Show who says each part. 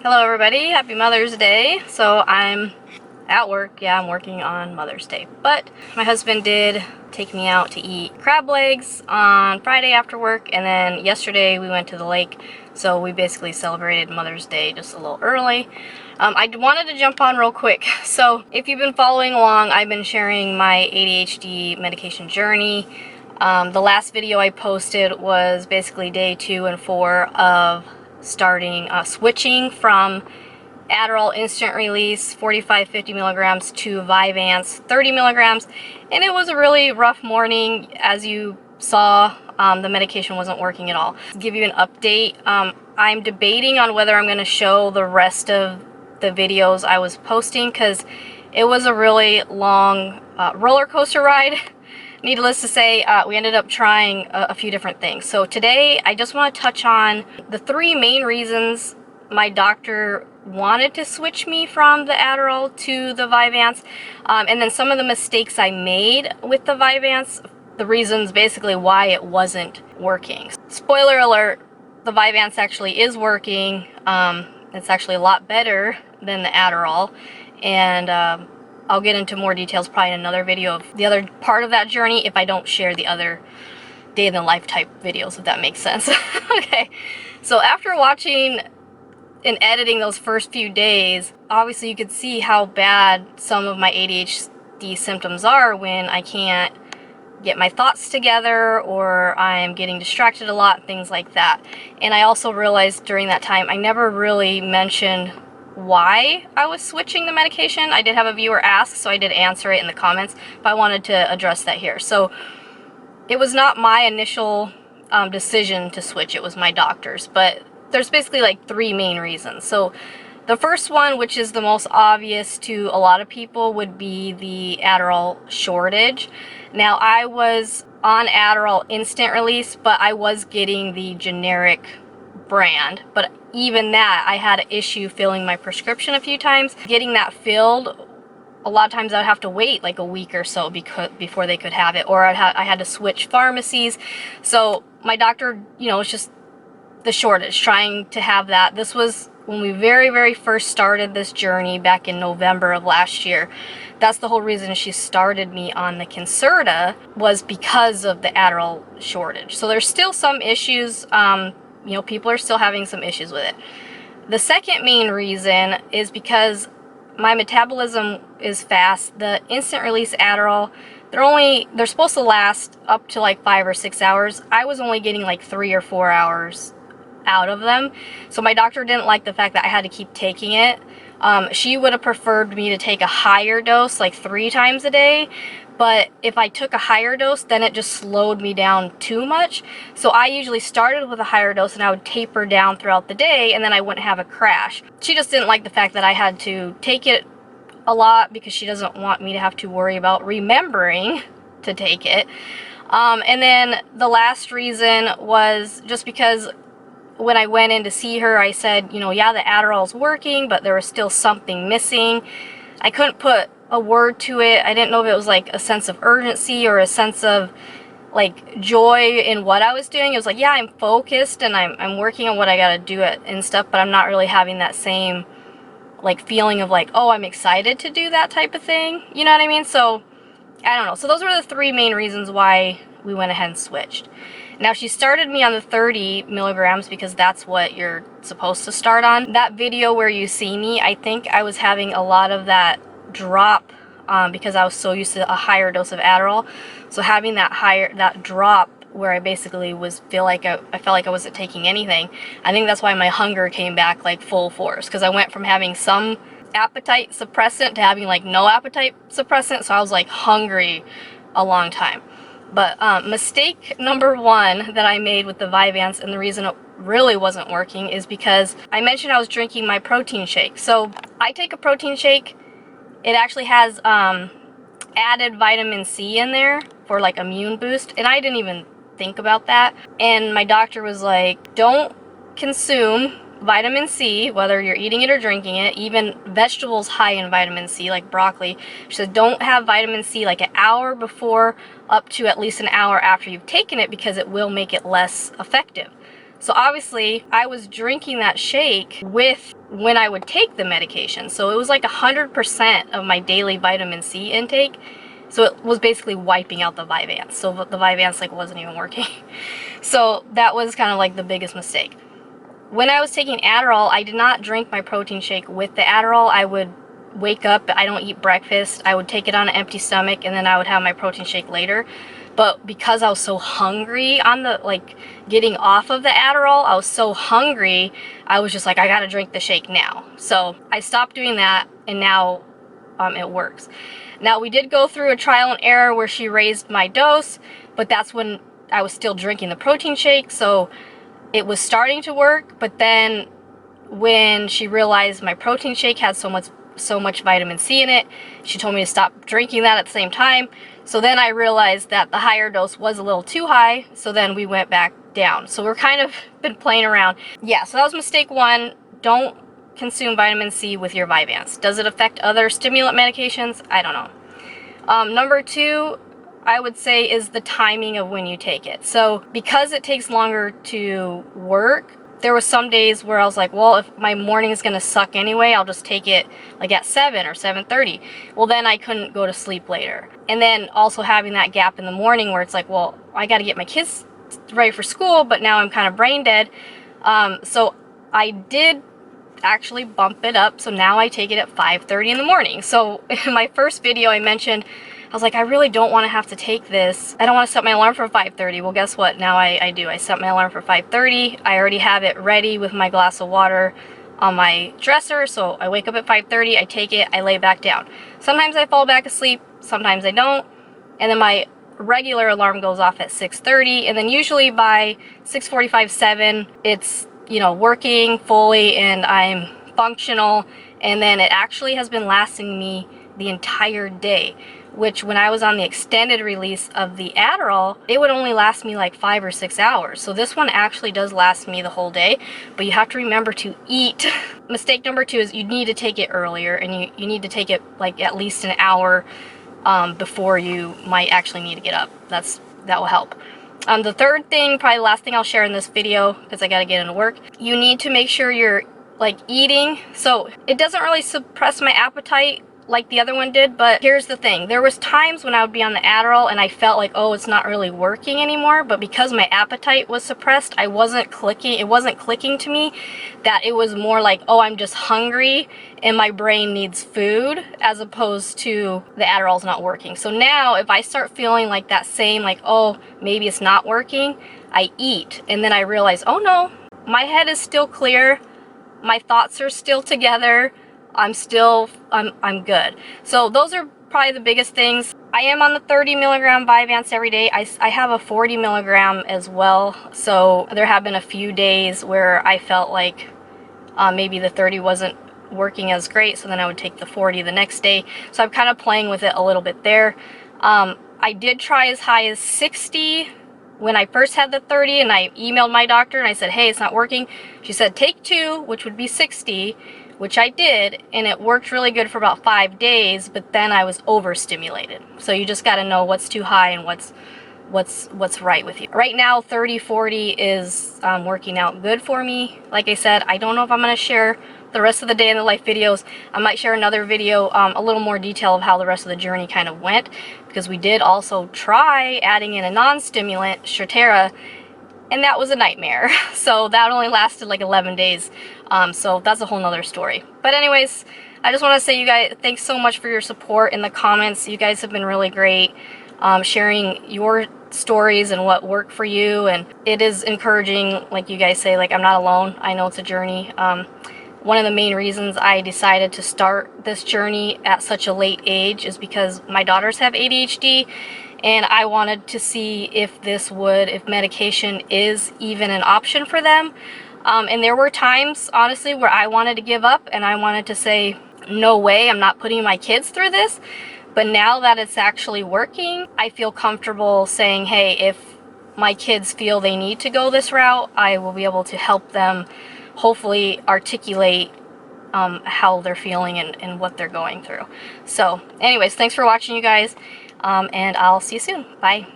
Speaker 1: Hello everybody, happy Mother's Day. So I'm at work, yeah, I'm working on Mother's Day, but my husband did take me out to eat crab legs on Friday after work, and then yesterday we went to the lake, so we basically celebrated Mother's Day just a little early. I wanted to jump on real quick. So if you've been following along, I've been sharing my ADHD medication journey. The last video I posted was basically day 2 and 4 of starting switching from Adderall Instant Release 45-50 milligrams to Vyvanse 30 milligrams, and it was a really rough morning. As you saw, the medication wasn't working at all. To give you an update, I'm debating on whether I'm going to show the rest of the videos I was posting, because it was a really long roller coaster ride. Needless to say, we ended up trying a few different things. So today, I just want to touch on the 3 main reasons my doctor wanted to switch me from the Adderall to the Vyvanse, and then some of the mistakes I made with the Vyvanse, the reasons basically why it wasn't working. Spoiler alert, the Vyvanse actually is working. It's actually a lot better than the Adderall, and I'll get into more details probably in another video of the other part of that journey if I don't share the other day in the life type videos, if that makes sense. Okay, so after watching and editing those first few days, obviously you could see how bad some of my ADHD symptoms are when I can't get my thoughts together, or I'm getting distracted a lot, things like that. And I also realized during that time I never really mentioned why I was switching the medication. I did have a viewer ask, so I did answer it in the comments, but I wanted to address that here. So it was not my initial decision to switch, it was my doctor's, but there's basically like 3 main reasons. So the first one, which is the most obvious to a lot of people, would be the Adderall shortage. Now, I was on Adderall Instant Release, but I was getting the generic brand, but even that, I had an issue filling my prescription a few times. Getting that filled, a lot of times I'd have to wait like a week or so before they could have it, or I had to switch pharmacies. So my doctor, it's just the shortage, trying to have that. This was when we very first started this journey back in November of last year. That's the whole reason she started me on the Concerta, was because of the Adderall shortage. So there's still some issues, people are still having some issues with it. The second main reason is because my metabolism is fast. The instant release Adderall, they're supposed to last up to like 5 or 6 hours. I was only getting like 3 or 4 hours out of them. So my doctor didn't like the fact that I had to keep taking it. She would have preferred me to take a higher dose, like 3 times a day. But if I took a higher dose, then it just slowed me down too much. So I usually started with a higher dose and I would taper down throughout the day, and then I wouldn't have a crash. She just didn't like the fact that I had to take it a lot, because she doesn't want me to have to worry about remembering to take it. And then the last reason was just because when I went in to see her, I said, yeah, the Adderall's working, but there was still something missing. I couldn't put a word to it. I didn't know if it was like a sense of urgency or a sense of like joy in what I was doing. It was like, yeah, I'm focused and I'm working on what I gotta do it and stuff, but I'm not really having that same like feeling of like, oh, I'm excited to do that type of thing. You know what I mean? So I don't know. So those were the 3 main reasons why we went ahead and switched. Now, she started me on the 30 milligrams because that's what you're supposed to start on. That video where you see me, I think I was having a lot of that drop because I was so used to a higher dose of Adderall. So having that drop where I basically I felt like I wasn't taking anything. I think that's why my hunger came back like full force, because I went from having some appetite suppressant to having like no appetite suppressant. So I was like hungry a long time. But mistake number 1 that I made with the Vyvanse, and the reason it really wasn't working, is because I mentioned I was drinking my protein shake. So I take a protein shake. It actually has added vitamin C in there for like immune boost, and I didn't even think about that. And my doctor was like, don't consume vitamin C, whether you're eating it or drinking it, even vegetables high in vitamin C, like broccoli. She said, don't have vitamin C like an hour before up to at least an hour after you've taken it, because it will make it less effective. So obviously I was drinking that shake with when I would take the medication. So it was like 100% of my daily vitamin C intake. So it was basically wiping out the Vyvanse. So the Vyvanse like wasn't even working. So that was kind of like the biggest mistake. When I was taking Adderall, I did not drink my protein shake with the Adderall. I would wake up, I don't eat breakfast, I would take it on an empty stomach, and then I would have my protein shake later. But because I was so hungry on the, like, getting off of the Adderall, I was so hungry, I was just like, I gotta drink the shake now. So I stopped doing that, and now it works. Now, we did go through a trial and error where she raised my dose, but that's when I was still drinking the protein shake, so it was starting to work. But then when she realized my protein shake had so much vitamin C in it, she told me to stop drinking that at the same time. So then I realized that the higher dose was a little too high, so then we went back down. So we're kind of been playing around. Yeah, so that was mistake one. Don't consume vitamin C with your Vyvanse. Does it affect other stimulant medications? I don't know. Number two, I would say, is the timing of when you take it. So because it takes longer to work, there were some days where I was like, well, if my morning is gonna suck anyway, I'll just take it like at 7 or 7:30. Well, then I couldn't go to sleep later. And then also having that gap in the morning where it's like, well, I gotta get my kids ready for school, but now I'm kind of brain dead. So I did actually bump it up, so now I take it at 5:30 in the morning. So in my first video I mentioned, I was like, I really don't want to have to take this. I don't want to set my alarm for 5:30. Well, guess what? Now I do. I set my alarm for 5:30. I already have it ready with my glass of water on my dresser, so I wake up at 5:30, I take it, I lay back down. Sometimes I fall back asleep, sometimes I don't, and then my regular alarm goes off at 6:30, and then usually by 6:45, 7, it's, you know, working fully and I'm functional, and then it actually has been lasting me the entire day, which when I was on the extended release of the Adderall, it would only last me like 5 or 6 hours. So this one actually does last me the whole day, but you have to remember to eat. Mistake number two is you need to take it earlier, and you need to take it like at least an hour before you might actually need to get up. That will help. The third thing, probably the last thing I'll share in this video, because I gotta get into work, you need to make sure you're like eating. So it doesn't really suppress my appetite like the other one did, but here's the thing. There was times when I would be on the Adderall and I felt like, oh, it's not really working anymore, but because my appetite was suppressed, it wasn't clicking to me that it was more like, oh, I'm just hungry and my brain needs food, as opposed to the Adderall's not working. So now if I start feeling like that same, like, oh, maybe it's not working, I eat, and then I realize, oh no, my head is still clear, my thoughts are still together, I'm good. So those are probably the biggest things. I am on the 30 milligram Vyvanse every day. I have a 40 milligram as well. So there have been a few days where I felt like maybe the 30 wasn't working as great, so then I would take the 40 the next day. So I'm kind of playing with it a little bit there. I did try as high as 60 when I first had the 30, and I emailed my doctor and I said, hey, it's not working. She said take 2, which would be 60, which I did, and it worked really good for about 5 days, but then I was overstimulated. So you just got to know what's too high and what's right with you. Right now 30-40 is working out good for me. Like I said, I don't know if I'm going to share the rest of the day in the life videos. I might share another video, a little more detail of how the rest of the journey kind of went, because we did also try adding in a non-stimulant, Strattera, and that was a nightmare. So that only lasted like 11 days. So that's a whole nother story. But anyways, I just want to say, you guys, thanks so much for your support in the comments. You guys have been really great, sharing your stories and what worked for you, and it is encouraging, like you guys say, like I'm not alone. I know it's a journey. One of the main reasons I decided to start this journey at such a late age is because my daughters have ADHD, and I wanted to see if medication is even an option for them. And there were times, honestly, where I wanted to give up and I wanted to say, no way, I'm not putting my kids through this. But now that it's actually working, I feel comfortable saying, hey, if my kids feel they need to go this route, I will be able to help them hopefully articulate how they're feeling and what they're going through. So anyways, thanks for watching, you guys, and I'll see you soon. Bye.